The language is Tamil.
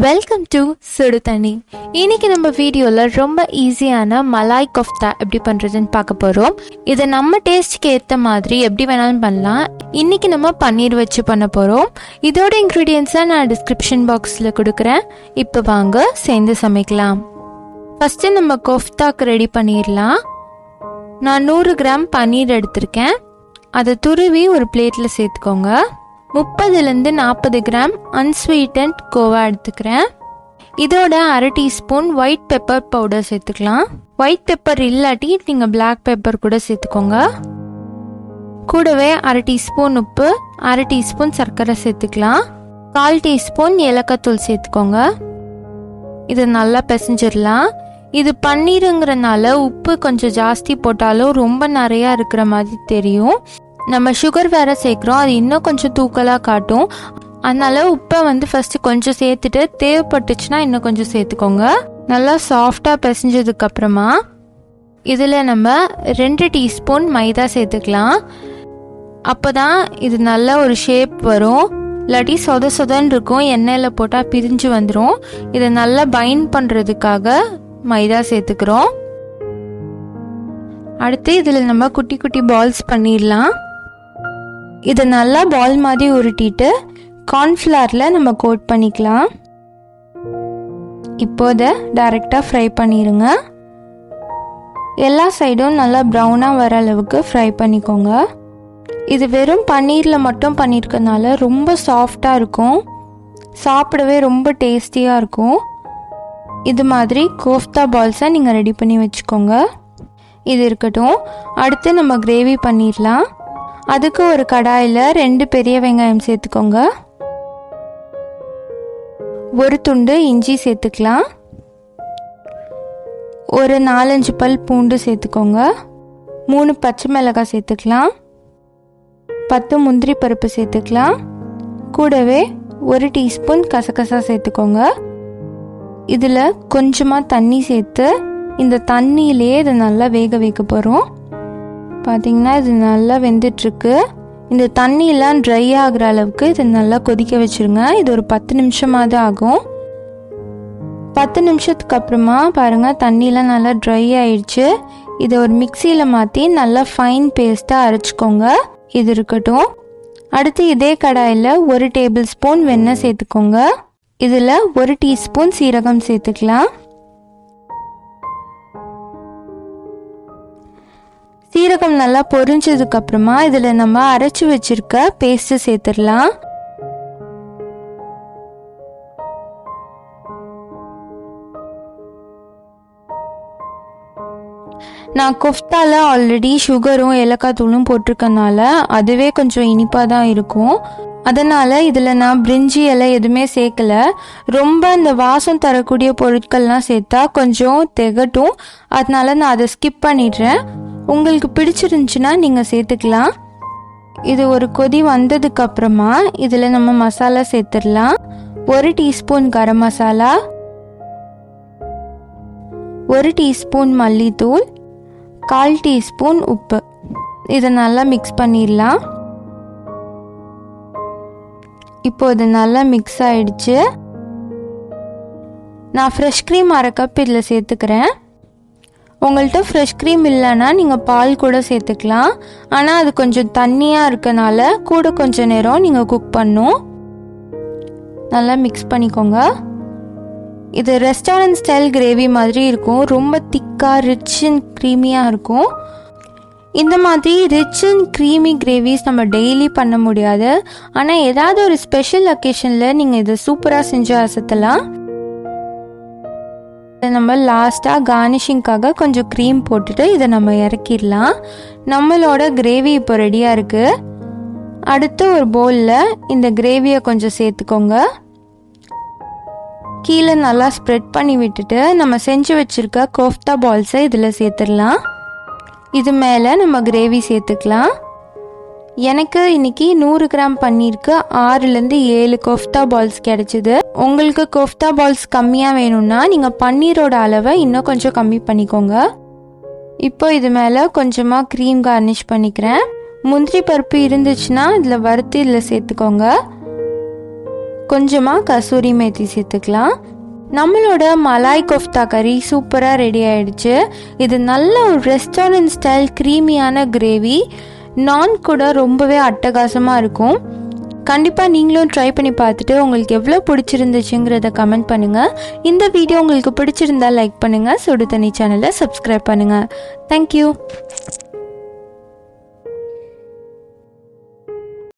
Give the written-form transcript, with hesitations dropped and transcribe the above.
வெல்கம் டு சுடுதண்ணி. இன்னைக்கு நம்ம வீடியோவில் ரொம்ப ஈஸியான மலாய் கோஃப்தா எப்படி பண்ணுறதுன்னு பார்க்க போகிறோம். இதை நம்ம டேஸ்ட்டுக்கு ஏற்ற மாதிரி எப்படி வேணாலும் பண்ணலாம். இன்னைக்கு நம்ம பன்னீர் வச்சு பண்ண போகிறோம். இதோட இன்க்ரீடியன்ஸை நான் டிஸ்கிரிப்ஷன் பாக்ஸில் கொடுக்குறேன். இப்போ வாங்க சேர்ந்து சமைக்கலாம். ஃபஸ்ட்டு நம்ம கோஃப்தாக்கு ரெடி பண்ணிடலாம். நான் 100 கிராம் பன்னீர் எடுத்திருக்கேன். அதை துருவி ஒரு பிளேட்டில் சேர்த்துக்கோங்க. 30-40 கிராம் அன்ஸ்வீட்டன்ட் கோவா எடுத்துக்கிறேன். இதோட 1/2 டீஸ்பூன் ஒயிட் பெப்பர் பவுடர் சேர்த்துக்கலாம். ஒயிட் பெப்பர் இல்லாட்டி நீங்கள் பிளாக் பெப்பர் கூட சேர்த்துக்கோங்க. கூடவே 1/2 டீஸ்பூன் உப்பு, 1/2 டீஸ்பூன் சர்க்கரை சேர்த்துக்கலாம். 1/4 டீஸ்பூன் ஏலக்காய் தூள் சேர்த்துக்கோங்க. இது நல்லா பிசைஞ்சிடலாம். இது பன்னீருங்கிறனால உப்பு கொஞ்சம் ஜாஸ்தி போட்டாலும் ரொம்ப நிறையா இருக்கிற மாதிரி தெரியும். நம்ம சுகர் வேறு சேர்க்குறோம், அது இன்னும் கொஞ்சம் தூக்கலாக காட்டும். அதனால உப்பை ஃபஸ்ட்டு கொஞ்சம் சேர்த்துட்டு தேவைப்பட்டுச்சுன்னா இன்னும் கொஞ்சம் சேர்த்துக்கோங்க. நல்லா சாஃப்டாக பிசைஞ்சதுக்கப்புறமா இதில் நம்ம 2 டீஸ்பூன் மைதா சேர்த்துக்கலாம். அப்போ தான் இது நல்ல ஒரு ஷேப் வரும். இல்லாட்டி சொதன்னு இருக்கும், எண்ணெயில் போட்டால் பிரிஞ்சு வந்துடும். இதை நல்லா பைண்ட் பண்ணுறதுக்காக மைதா சேர்த்துக்கிறோம். அடுத்து இதில் நம்ம குட்டி குட்டி பால்ஸ் பண்ணிடலாம். இதை நல்லா பால் மாதிரி உருட்டிட்டு கார்ன்ஃப்ளவரில் நம்ம கோட் பண்ணிக்கலாம். இப்போ இதை டைரெக்டாக ஃப்ரை பண்ணிடுங்க. எல்லா சைடும் நல்லா ப்ரௌனாக வர அளவுக்கு ஃப்ரை பண்ணிக்கோங்க. இது வெறும் பன்னீரில் மட்டும் பண்ணியிருக்கனால ரொம்ப சாஃப்டாக இருக்கும், சாப்பிடவே ரொம்ப டேஸ்டியாக இருக்கும். இது மாதிரி கோஃப்தா பால்ஸை நீங்கள் ரெடி பண்ணி வச்சுக்கோங்க. இது இருக்கட்டும். அடுத்து நம்ம கிரேவி பண்ணிடலாம். அதுக்கு ஒரு கடாயில் 2 பெரிய வெங்காயம் சேர்த்துக்கோங்க. ஒரு துண்டு இஞ்சி சேர்த்துக்கலாம். ஒரு 4-5 பல் பூண்டு சேர்த்துக்கோங்க. 3 பச்சை மிளகாய் சேர்த்துக்கலாம். 10 முந்திரி பருப்பு சேர்த்துக்கலாம். கூடவே 1 டீஸ்பூன் கசகசா சேர்த்துக்கோங்க. இதில் கொஞ்சமாக தண்ணி சேர்த்து இந்த தண்ணியிலே இதை நல்லா வேக வைக்க போகிறோம். பார்த்திங்கன்னா இது நல்லா வெந்துட்டுருக்கு. இந்த தண்ணியெலாம் ட்ரை ஆகிற அளவுக்கு இதை நல்லா கொதிக்க வச்சுருங்க. இது ஒரு 10 நிமிஷமாக தான் ஆகும். 10 நிமிஷத்துக்கு அப்புறமா பாருங்கள் தண்ணியெலாம் நல்லா ட்ரை ஆயிடுச்சு. இதை ஒரு மிக்சியில் மாற்றி நல்லா ஃபைன் பேஸ்ட்டாக அரைச்சிக்கோங்க. இது இருக்கட்டும். அடுத்து இதே கடாயில் 1 டேபிள் ஸ்பூன் வெண்ணெய் சேர்த்துக்கோங்க. இதில் 1 டீஸ்பூன் சீரகம் சேர்த்துக்கலாம். சீரகம் நல்லா பொரிஞ்சதுக்கப்புறமா இதில் நம்ம அரைச்சி வச்சிருக்க பேஸ்ட்டு சேர்த்துடலாம். நான் கோஃப்தாவில் ஆல்ரெடி சுகரும் ஏலக்காய் தூளும் போட்டிருக்கனால அதுவே கொஞ்சம் இனிப்பாக தான் இருக்கும். அதனால் இதில் நான் பிரிஞ்சி இலை எதுவுமே சேர்க்கலை. ரொம்ப இந்த வாசம் தரக்கூடிய பொருட்கள்லாம் சேர்த்தா கொஞ்சம் திகட்டும். அதனால நான் அதை ஸ்கிப் பண்ணிடுறேன். உங்களுக்கு பிடிச்சிருந்துச்சுன்னா நீங்கள் சேர்த்துக்கலாம். இது ஒரு கொதி வந்ததுக்கப்புறமா இதில் நம்ம மசாலா சேர்த்துடலாம். 1 டீஸ்பூன் கரம் மசாலா, 1 டீஸ்பூன் மல்லித்தூள், 1/4 டீஸ்பூன் உப்பு. இதை நல்லா மிக்ஸ் பண்ணிடலாம். இப்போ இது நல்லா மிக்ஸ் ஆயிடுச்சு. நான் ஃப்ரெஷ் க்ரீம் 1/2 கப் இதில் சேர்த்துக்கிறேன். உங்கள்கிட்ட ஃப்ரெஷ் க்ரீம் இல்லைன்னா நீங்கள் பால் கூட சேர்த்துக்கலாம். ஆனால் அது கொஞ்சம் தண்ணியாக இருக்கனால கூட கொஞ்சம் நேரம் நீங்கள் குக் பண்ணும். நல்லா மிக்ஸ் பண்ணிக்கோங்க. இது ரெஸ்டாரண்ட் ஸ்டைல் கிரேவி மாதிரி இருக்கும். ரொம்ப திக்காக ரிச் அண்ட் க்ரீமியாக இருக்கும். இந்த மாதிரி ரிச் அண்ட் க்ரீமி கிரேவிஸ் நம்ம டெய்லி பண்ண முடியாது. ஆனால் ஏதாவது ஒரு ஸ்பெஷல் அக்கேஷனில் நீங்கள் இதை சூப்பராக செஞ்சு அசத்தலாம். நம்ம லாஸ்ட்டாக கார்னிஷிங்காக கொஞ்சம் க்ரீம் போட்டுட்டு இதை நம்ம இறக்கிடலாம். நம்மளோட கிரேவி இப்போ ரெடியாக இருக்குது. அடுத்து ஒரு பவுலில் இந்த கிரேவியை கொஞ்சம் சேர்த்துக்கோங்க. கீழே நல்லா ஸ்ப்ரெட் பண்ணி விட்டுட்டு நம்ம செஞ்சு வச்சுருக்க கோஃப்தா பால்ஸை இதில் சேர்த்துடலாம். இது மேலே நம்ம கிரேவி சேர்த்துக்கலாம். எனக்கு இன்றைக்கி 100 கிராம் பன்னீருக்கு 6-7 கோஃப்தா பால்ஸ் கிடச்சிது. உங்களுக்கு கோஃப்தா பால்ஸ் கம்மியாக வேணும்னா நீங்கள் பன்னீரோட அளவை இன்னும் கொஞ்சம் கம்மி பண்ணிக்கோங்க. இப்போ இது மேலே கொஞ்சமாக க்ரீம் கார்னிஷ் பண்ணிக்கிறேன். முந்திரி பருப்பு இருந்துச்சுன்னா இதில் வறுத்து இதில் சேர்த்துக்கோங்க. கொஞ்சமாக கசூரி மேத்தி சேர்த்துக்கலாம். நம்மளோட மலாய் கோஃப்தா கறி சூப்பராக ரெடி ஆகிடுச்சு. இது நல்ல ஒரு ரெஸ்டாரண்ட் ஸ்டைல் க்ரீமியான கிரேவி. நான் கூட ரொம்பவே அட்டகாசமாக இருக்கும். கண்டிப்பாக நீங்களும் ட்ரை பண்ணி பார்த்துட்டு உங்களுக்கு எவ்வளோ பிடிச்சிருந்துச்சுங்கிறத கமெண்ட் பண்ணுங்கள். இந்த வீடியோ உங்களுக்கு பிடிச்சிருந்தா லைக் பண்ணுங்கள். சுடு தண்ணி சேனலை சப்ஸ்கிரைப் பண்ணுங்கள். தேங்க்யூ.